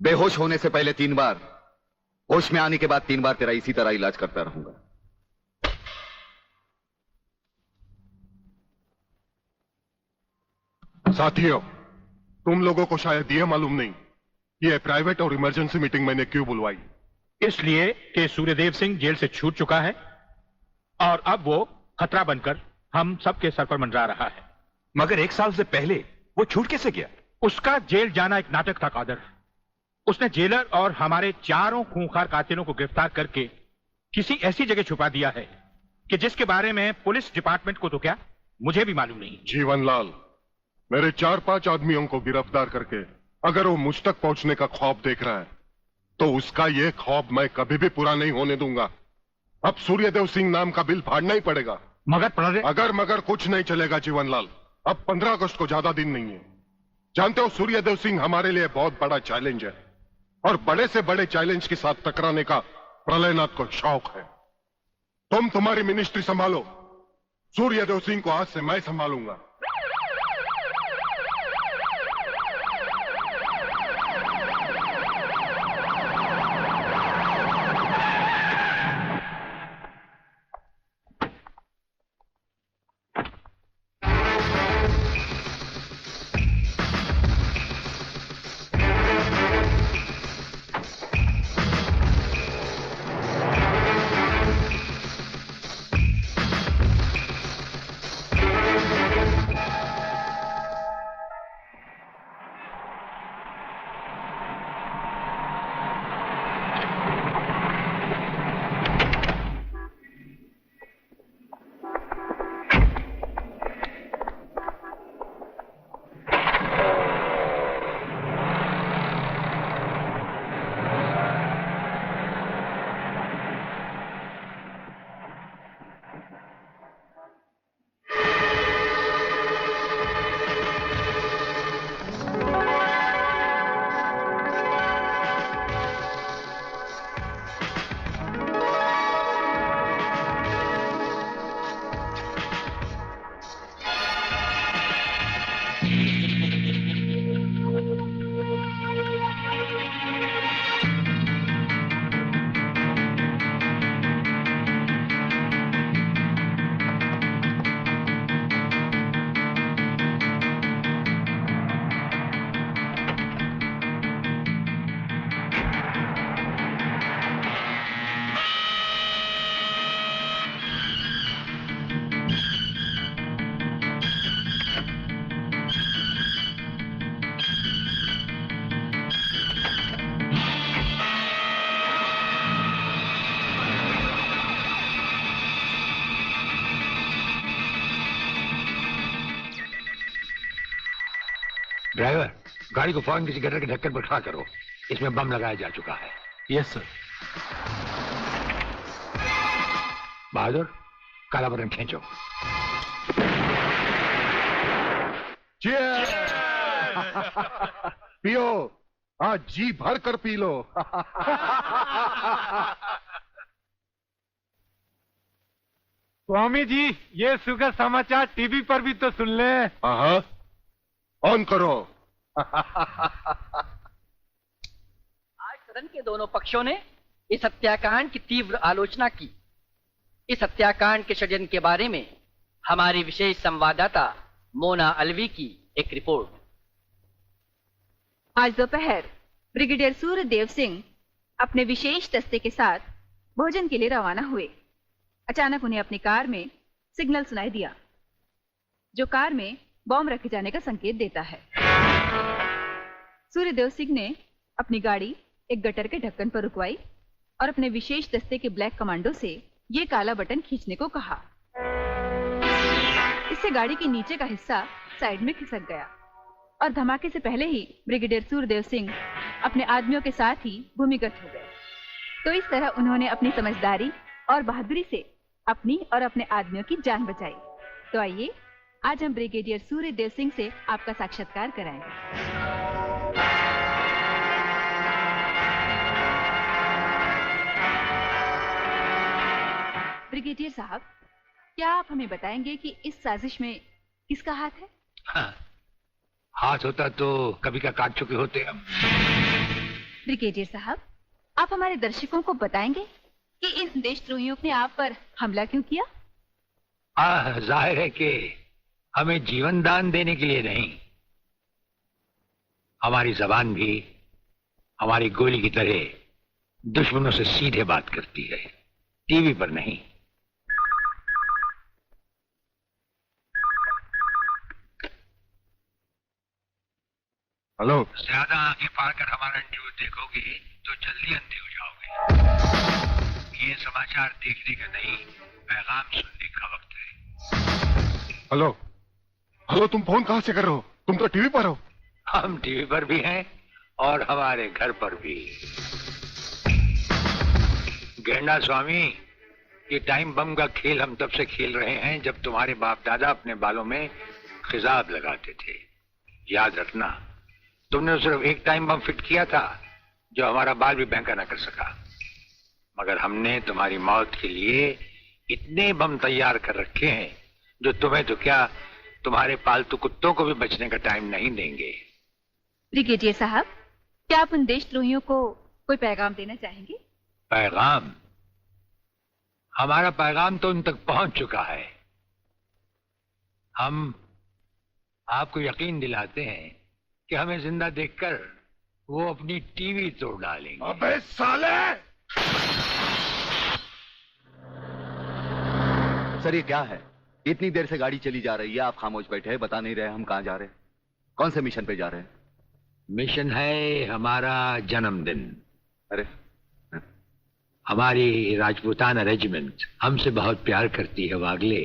बेहोश होने से पहले 3 बार, होश में आने के बाद 3 बार तेरा इसी तरह इलाज करता रहूंगा। साथियों, तुम लोगों को शायद यह मालूम नहीं कि यह प्राइवेट और इमरजेंसी मीटिंग मैंने क्यों बुलवाई। इसलिए कि सूर्यदेव सिंह जेल से छूट चुका है और अब वो खतरा बनकर हम सबके सर पर मंडरा रहा है। मगर 1 साल से पहले वो छूट कैसे गया? उसका जेल जाना एक नाटक था कादर। उसने जेलर और हमारे 4 खूंखार कातिलों को गिरफ्तार करके किसी ऐसी जगह छुपा दिया है कि जिसके बारे में पुलिस डिपार्टमेंट को तो क्या, मुझे भी मालूम नहीं। जीवनलाल, मेरे 4-5 आदमियों को गिरफ्तार करके अगर वो मुझ तक पहुंचने का ख्वाब देख रहा है तो उसका ये ख्वाब मैं कभी भी पूरा नहीं होने दूंगा। अब सूर्यदेव सिंह नाम का बिल फाड़ना ही पड़ेगा। मगर कुछ नहीं चलेगा जीवनलाल। अब 15 अगस्त को ज्यादा दिन नहीं है। जानते हो, सूर्यदेव सिंह हमारे लिए बहुत बड़ा चैलेंज है और बड़े से बड़े चैलेंज के साथ टकराने का प्रलयनाथ को शौक है। तुम तुम्हारी मिनिस्ट्री संभालो, सूर्यदेव सिंह को आज से मैं संभालूंगा। ड्राइवर, गाड़ी को फौरन किसी गटर के ढक्कन पर खड़ा करो। इसमें बम लगाया जा चुका है। Yes sir. बहादुर, काला बटन खींचो। पियो, आज जी भर कर पी लो। स्वामी जी, ये सुखद समाचार टीवी पर भी तो सुन ले। हाँ, ऑन करो। आज सदन के दोनों पक्षों ने इस हत्याकांड की तीव्र आलोचना की। इस हत्याकांड के षड्यंत्र के बारे में हमारी विशेष संवाददाता मोना अलवी की एक रिपोर्ट। आज दोपहर ब्रिगेडियर सूर्यदेव सिंह अपने विशेष दस्ते के साथ भोजन के लिए रवाना हुए। अचानक उन्हें अपनी कार में सिग्नल सुनाई दिया, जो कार में बॉम्ब रखे जाने का संकेत देता है। सूर्यदेव सिंह ने अपनी गाड़ी एक गटर के ढक्कन पर रुकवाई और अपने विशेष दस्ते के ब्लैक कमांडो से ये काला बटन खींचने को कहा। इससे गाड़ी के नीचे का हिस्सा साइड में खिसक गया और धमाके से पहले ही ब्रिगेडियर सूर्यदेव सिंह अपने आदमियों के साथ ही भूमिगत हो गए। तो इस तरह उन्होंने अपनी समझदारी और बहादुरी से अपनी और अपने आदमियों की जान बचाई। तो आइए आज हम ब्रिगेडियर सूर्यदेव सिंह से आपका साक्षात्कार कराएंगे। ब्रिगेडियर साहब, क्या आप हमें बताएंगे कि इस साजिश में किसका हाथ है? हाँ, हाथ होता तो कभी का काट चुके होते हम। ब्रिगेडियर साहब, आप हमारे दर्शकों को बताएंगे कि इन देशद्रोहियों ने आप पर हमला क्यों किया? जाहिर है कि हमें जीवन दान देने के लिए नहीं, हमारी जबान भी हमारी गोली की तरह दुश्मनों से सीधे बात करती है, टीवी पर नहीं। हेलो। ज्यादा आंखें फाड़ कर हमारा न्यूज देखोगे तो जल्दी अंधे हो जाओगे। ये समाचार देखने का नहीं, पैगाम सुनने का वक्त है। हेलो हेलो, तुम फोन कहां से कर रहे हो? तुम तो टीवी पर हो। हम टीवी पर भी हैं और हमारे घर पर भी। गेंडा स्वामी, ये टाइम बम का खेल हम तब से खेल रहे हैं जब तुम्हारे बाप दादा अपने बालों में खिजाब लगाते थे। याद रखना, तुमने सिर्फ एक टाइम बम फिट किया था जो हमारा बाल भी बैंका ना कर सका, मगर हमने तुम्हारी मौत के लिए इतने बम तैयार कर रखे हैं जो तुम्हें तो क्या, तुम्हारे पालतू कुत्तों को भी बचने का टाइम नहीं देंगे। ब्रिगेडियर साहब, क्या आप उन देशद्रोहियों को कोई पैगाम देना चाहेंगे? पैगाम? हमारा पैगाम तो उन तक पहुंच चुका है। हम आपको यकीन दिलाते हैं कि हमें जिंदा देखकर वो अपनी टीवी तोड़ डालेंगे। अबे साले! सर ये क्या है? इतनी देर से गाड़ी चली जा रही है, आप खामोश बैठे हैं, बता नहीं रहे हम कहां जा रहे हैं, कौन से मिशन पे जा रहे हैं? मिशन है हमारा जन्मदिन। अरे हमारी राजपूताना रेजिमेंट हमसे बहुत प्यार करती है वागले,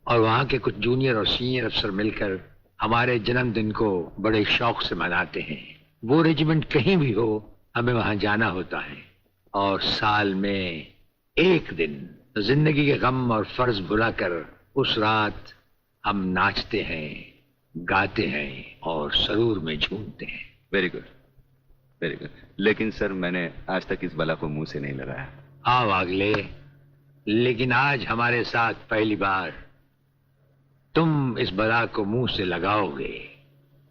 और वहां के कुछ जूनियर और सीनियर अफसर मिलकर हमारे जन्मदिन को बड़े शौक से मनाते हैं। वो रेजिमेंट कहीं भी हो, हमें वहां जाना होता है, और साल में एक दिन जिंदगी के गम और फर्ज भुलाकर उस रात हम नाचते हैं, गाते हैं और सरूर में झूमते हैं। Very good, very good. लेकिन सर मैंने आज तक इस बला को मुंह से नहीं लगाया। हाँ वागले, लेकिन आज हमारे साथ पहली बार तुम इस बला को मुंह से लगाओगे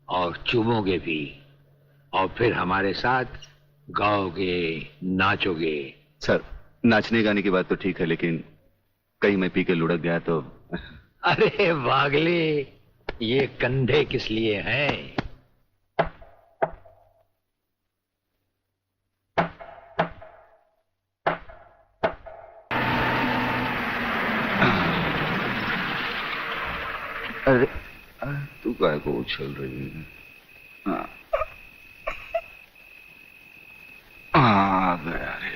और चूमोगे भी, और फिर हमारे साथ गाओगे, नाचोगे। सर नाचने गाने की बात तो ठीक है, लेकिन कहीं मैं पी के लुढ़क गया तो? अरे वागले, ये कंधे किस लिए हैं? अरे तू काय को उछल रही है? आ गया रे।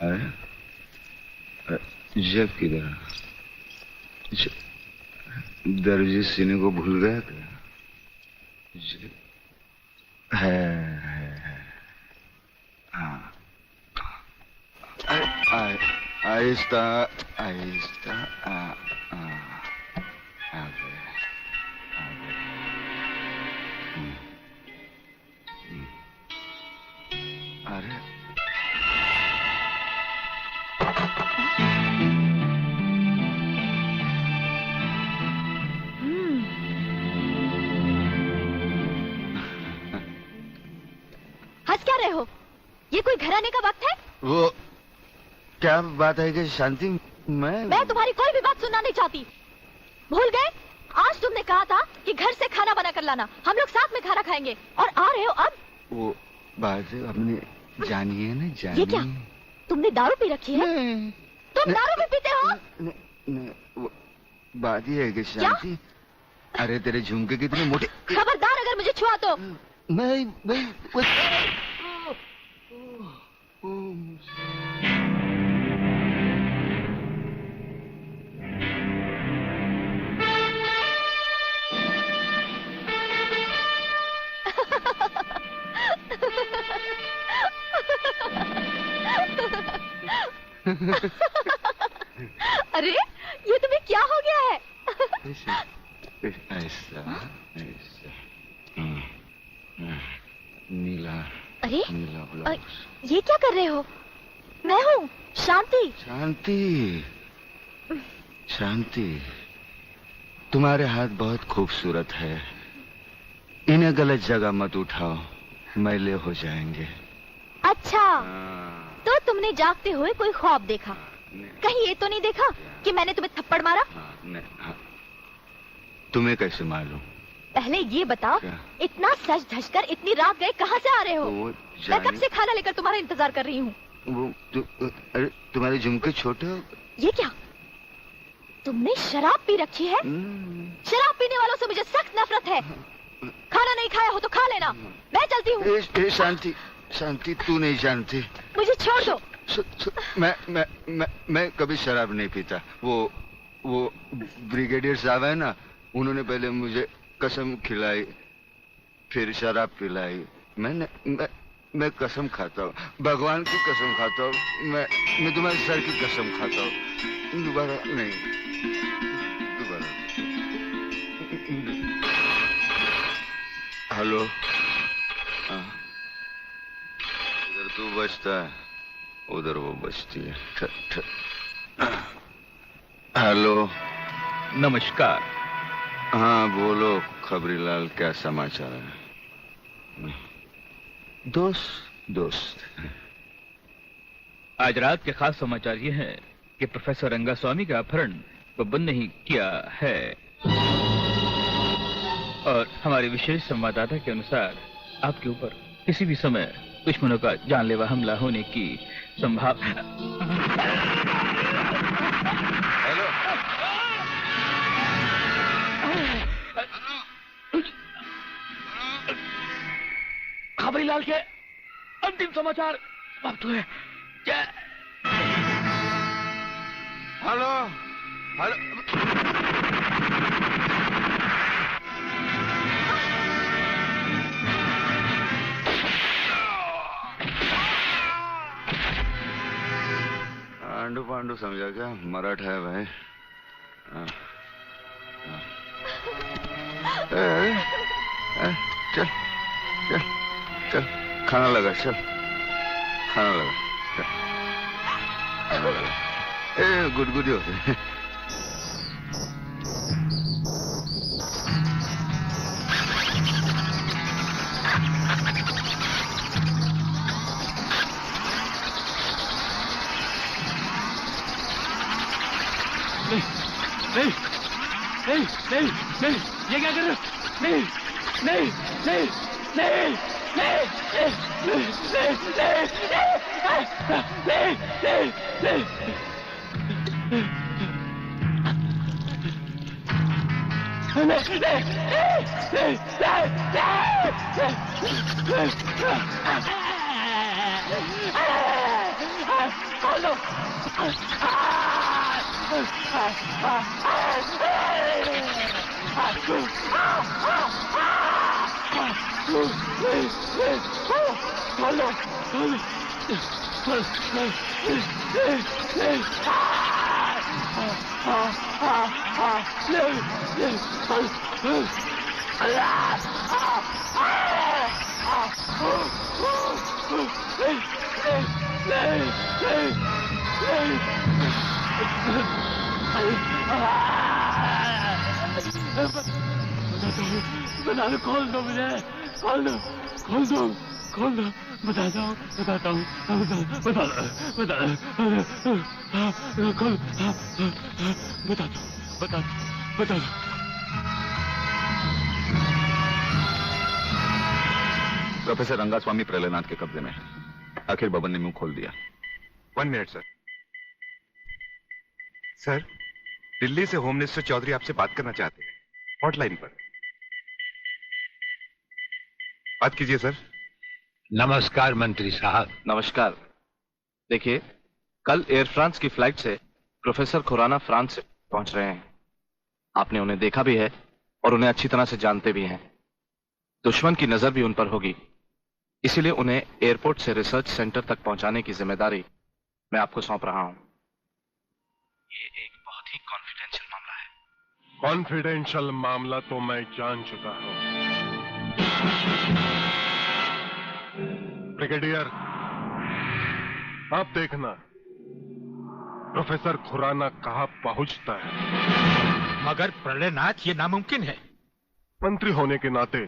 अरे जब किधर? दर्जी सीने को भूल गया क्या? है। हाँ, आहिस्ता आहिस्ता आ गया। अरे हंस क्या रहे हो? ये कोई घराने का वक्त है? वो क्या बात है कि शांति, मैं तुम्हारी कोई भी बात सुनना नहीं चाहती। भूल गए? आज तुमने कहा था कि घर से खाना बना कर लाना, हम लोग साथ में खाना खाएंगे, और आ रहे हो अब? वो बात अपने जानी है ना, जानी। ये क्या? तुमने दारू पी रखी है? तुम दारू भी पीते हो? वो बात ही है कि शांति, अरे तेरे झुमके कितने मोटे। खबरदार अगर मुझे छुआ तो। मैं अरे ये तुम्हें क्या हो गया है? ऐसा ऐसा नीला। अरे नीला ब्लाउज। ये क्या कर रहे हो? मैं हूँ शांति। शांति, शांति, तुम्हारे हाथ बहुत खूबसूरत है। इन्हें गलत जगह मत उठाओ, मैले हो जाएंगे। अच्छा, तो तुमने जागते हुए कोई ख्वाब देखा? कहीं ये तो नहीं देखा कि मैंने तुम्हें थप्पड़ मारा? तुम्हें कैसे मालूम? पहले ये बताओ, इतना सज धज कर इतनी रात गए कहाँ से आ रहे हो? मैं कब से खाना लेकर तुम्हारा इंतजार कर रही हूँ। अरे तुम्हारे झुमके छोटे हो। ये क्या, तुमने शराब पी रखी है? शराब पीने वालों से मुझे सख्त नफरत है। खाना नहीं खाया हो तो खा लेना, मैं चलती हूँ। शांति, शांति, तू नहीं जानती। मुझे छोड़ दो। मैं कभी शराब नहीं पीता। वो ब्रिगेडियर साहब है ना, उन्होंने पहले मुझे कसम खिलाई, फिर शराब पिलाई। मैं कसम खाता हूँ, भगवान की कसम खाता हूँ। मैं तुम्हारे सर की कसम खाता हूँ। दोबारा नहीं, दोबारा। हेलो, इधर तू बचता है, उधर वो बचती है। हेलो, नमस्कार। हाँ बोलो खबरीलाल, क्या समाचार है? दोस्त आज रात के खास समाचार ये हैं कि प्रोफेसर रंगास्वामी का अपहरण को बंद नहीं किया है, और हमारे विशेष संवाददाता के अनुसार आपके ऊपर किसी भी समय दुश्मनों का जानलेवा हमला होने की संभावना। खबरीलाल के अंतिम समाचार समाप्त हुए। हेलो, हेलो, आंडू पांडू समझा क्या? मराठा है भाई। चल चल चल, खाना लगा, चल खाना लगा, चल खाना लगा। गुदगुदी होते हैं। नहीं, ये क्या कर रहे हो? नहीं, नहीं, नहीं, नहीं, नहीं, नहीं, बता दो, खोल दो मुझे, खोल दो, खोल दो, खोल दो, बताता हूँ, बताता हूँ, बता दो, बता दो, खोल, बता दो, बता दो, बता दो। प्रोफेसर रंगास्वामी प्रलयनाथ के कब्जे में है। आखिर बबन ने मुंह खोल दिया। 1 मिनट सर। सर, दिल्ली से होम मिनिस्टर चौधरी आपसे बात करना चाहते हैं, हॉटलाइन पर। बात कीजिए सर। नमस्कार मंत्री साहब। नमस्कार। देखिए, कल एयर फ्रांस की फ्लाइट से प्रोफेसर खुराना फ्रांस से पहुंच रहे हैं। आपने उन्हें देखा भी है और उन्हें अच्छी तरह से जानते भी हैं। दुश्मन की नजर भी उन पर होगी, इसीलिए उन्हें एयरपोर्ट से रिसर्च सेंटर तक पहुंचाने की जिम्मेदारी मैं आपको सौंप रहा हूं। ये एक बहुत ही कॉन्फिडेंशियल मामला है। कॉन्फिडेंशियल मामला तो मैं जान चुका हूं। ब्रिगेडियर, आप देखना प्रोफेसर खुराना कहां पहुंचता है। मगर प्रलयनाथ, ये नामुमकिन है। मंत्री होने के नाते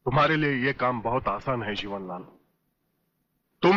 तुम्हारे लिए यह काम बहुत आसान है जीवनलाल।